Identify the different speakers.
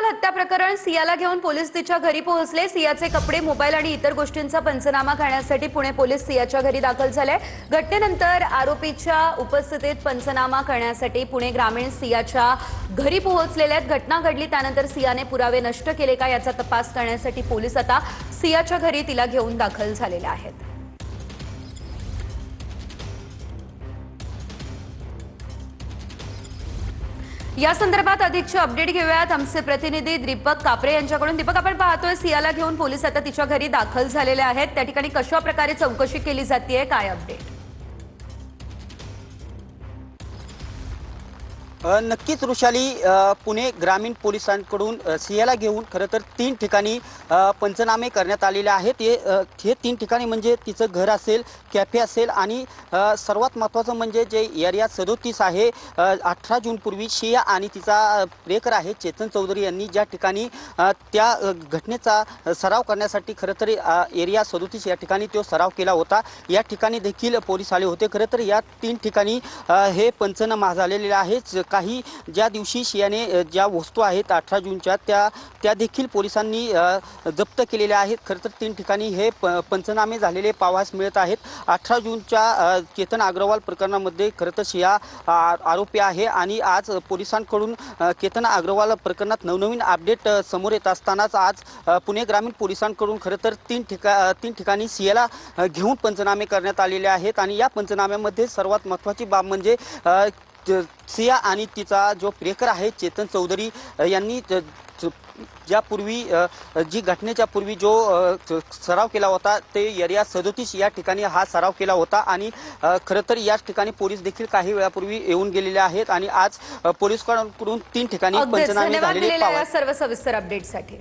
Speaker 1: हत्या प्रकरण सियाला घेऊन पोलीस तिच्या घरी पोहोचले। सियाचे कपडे, मोबाईल आणि इतर गोष्टींचा पंचनामा करण्यासाठी पुणे पोलीस सियाच्या घरी दाखल झाले। घटनेनंतर आरोपीच्या उपस्थितीत पंचनामा करण्यासाठी पुणे ग्रामीण सियाच्या घरी पोहोचलेले आहेत। घटना घडली त्यानंतर सियाने पुरावे नष्ट केले का याचा तपास करण्यासाठी पोलीस आता सियाच्या घरी तिला घेऊन दाखल झालेले आहेत। या संदर्भात अधिकचे अपडेट घेऊयात आमचे प्रतिनिधी दीपक कापरे यांच्याकडून। दीपक, आपण पाहतोय सियाला घेऊन पोलीस आता तिच्या घरी दाखल झालेले आहेत। त्या ठिकाणी कशा प्रकारे चौकशी केली जाते, काय अपडेट?
Speaker 2: नक्कीच वृषाली, पुणे ग्रामीण पोलिसांकडून सियाला घेऊन खरं तर 3 ठिकाणी पंचनामे करण्यात आलेले आहेत। हे 3 ठिकाणी म्हणजे तिचं घर असेल, कॅफे असेल आणि सर्वात महत्त्वाचं म्हणजे जे एरिया 37 आहे, 18 जूनपूर्वी सिया आणि तिचा प्रियकर आहे चेतन चौधरी यांनी ज्या ठिकाणी त्या घटनेचा सराव करण्यासाठी खरं तर एरिया 37 या ठिकाणी तो सराव केला होता। या ठिकाणी देखील पोलीस आले होते। खरं तर या 3 ठिकाणी हे पंचनामा झालेले आहेत। काही ज्या दिवशी सियाने ज्या वस्तू आहेत 18 जूनच्या त्या देखील पोलिसांनी जप्त केलेल्या आहेत। खरं तर 3 ठिकाणी हे पंचनामे झालेले पाहावयास मिळत आहेत। 18 जूनच्या चेतन अग्रवाल प्रकरणामध्ये खरं तर सिया आरोपी आहे आणि आज पोलिसांकडून चेतन अग्रवाल प्रकरणात नवनवीन अपडेट समोर येत असतानाच आज पुणे ग्रामीण पोलिसांकडून खरं तर 3 ठिकाणी सियाला घेऊन पंचनामे करण्यात आलेले आहेत। आणि या पंचनाम्यामध्ये सर्वात महत्त्वाची बाब म्हणजे सिया आणि तिचा जो प्रियकर आहे चेतन चौधरी यांनी ज्यापूर्वी जी घटनेच्या पूर्वी जो सराव केला होता ते एरिया 37 या ठिकाणी हा सराव केला होता। आणि खरं तर याच ठिकाणी पोलीस देखील काही वेळापूर्वी येऊन गेलेले आहेत आणि आज पोलिसांकडून 3 ठिकाणी पंचनामे झालेले
Speaker 1: सर्व सविस्तर अपडेटसाठी।